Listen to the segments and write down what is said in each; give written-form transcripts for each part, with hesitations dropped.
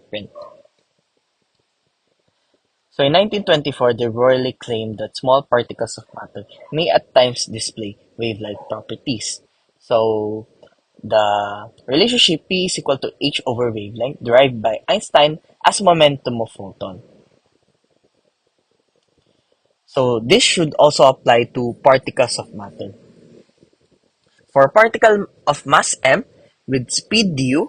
print. So in 1924, de Broglie claimed that small particles of matter may at times display wave-like properties. So the relationship P is equal to h over wavelength derived by Einstein as momentum of photon. So this should also apply to particles of matter. For a particle of mass m with speed du,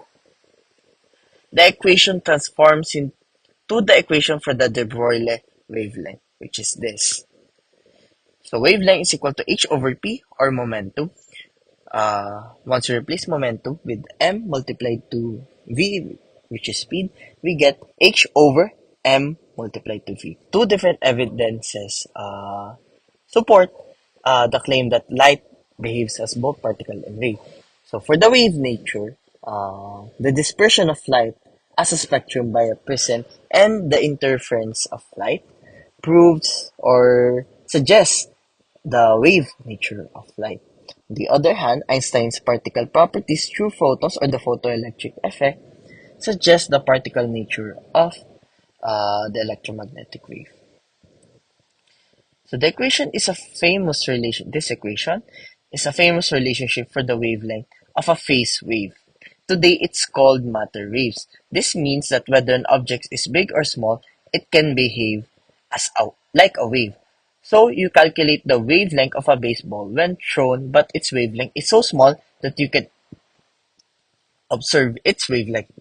the equation transforms into the equation for the de Broglie wavelength, which is this. So wavelength is equal to h over p, or momentum. Once we replace momentum with m multiplied to v, which is speed, we get h over m multiplied to v. Two different evidences support the claim that light behaves as both particle and wave. So for the wave nature, the dispersion of light as a spectrum by a prism and the interference of light proves or suggests the wave nature of light. On the other hand, Einstein's particle properties through photons or the photoelectric effect suggest the particle nature of the electromagnetic wave. So the equation is a famous relation. This equation is a famous relationship for the wavelength of a phase wave. Today, it's called matter waves. This means that whether an object is big or small, it can behave like a wave. So you calculate the wavelength of a baseball when thrown, but its wavelength is so small that you can observe its wavelength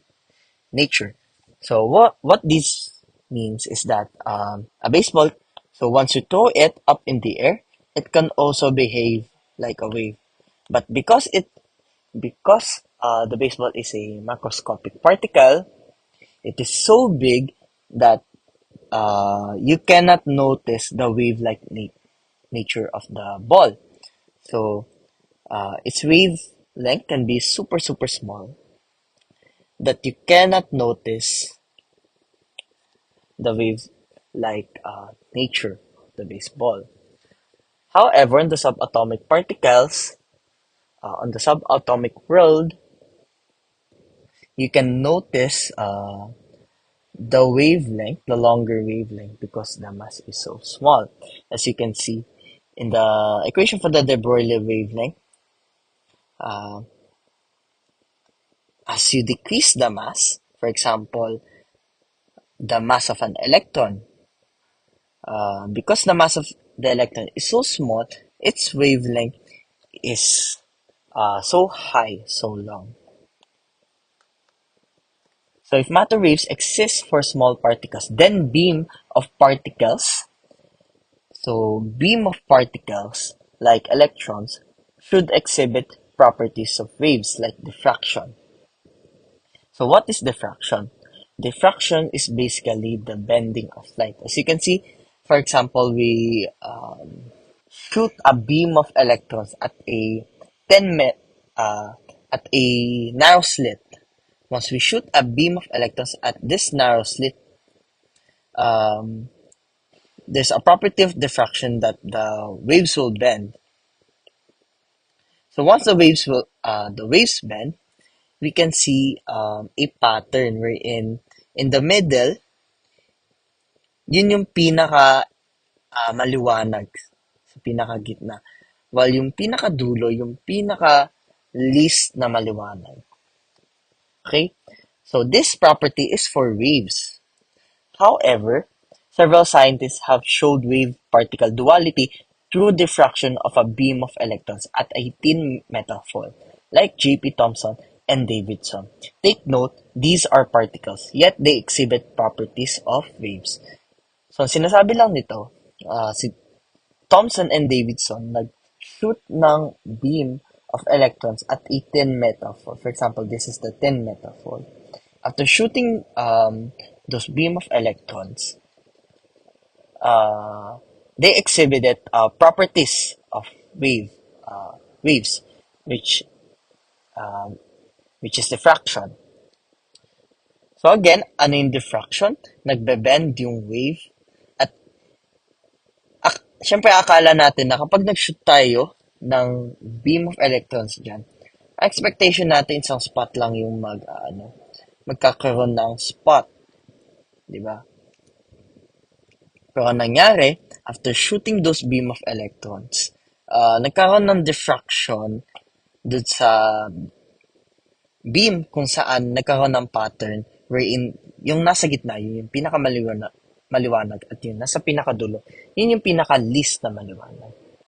nature. So what this means is that a baseball, so once you throw it up in the air, it can also behave like a wave. But because the baseball is a macroscopic particle, it is so big that you cannot notice the wave-like nature of the ball. So its wavelength can be super small that you cannot notice the wave-like nature of the baseball. However, in the subatomic particles, on the subatomic world, you can notice the wavelength, the longer wavelength, because the mass is so small. As you can see in the equation for the de Broglie wavelength, uh, as you decrease the mass, for example, the mass of an electron, because the mass of the electron is so small, its wavelength is so high, so long. So if matter waves exist for small particles, then beam of particles, like electrons, should exhibit properties of waves like diffraction. So what is diffraction? Diffraction is basically the bending of light. As you can see, for example, we shoot a beam of electrons at a 10 me- uh, at a narrow slit. Once we shoot a beam of electrons at this narrow slit, um, there's a property of diffraction that the waves will bend. So once the waves bend, we can see a pattern wherein in the middle, yun yung pinaka maliwanag sa pinaka gitna. While yung pinaka dulo, yung pinaka least na maliwanag. Okay? So this property is for waves. However, several scientists have showed wave-particle duality through diffraction of a beam of electrons at a thin metal foil, like J.P. Thomson and Davidson. Take note, these are particles, yet they exhibit properties of waves. So, ang sinasabi lang nito, si Thomson and Davidson nag-shoot ng beam of electrons at a tin metal foil. For example, this is the tin metal foil. After shooting those beam of electrons, they exhibited properties of waves, which um, which is diffraction. So again, ano yung diffraction? Nagbe-bend yung wave at syempre akala natin na kapag nag-shoot tayo ng beam of electrons dyan, expectation natin isang spot lang yung magkakaroon ng spot, di ba? Pero ang nangyari, after shooting those beam of electrons, nagkaroon ng diffraction dun sa beam kung saan nagkaroon ng pattern wherein yung nasa gitna, yun yung pinakamaliwanag maliwanag at yun nasa pinakadulo, yun yung pinaka-least na maliwanag.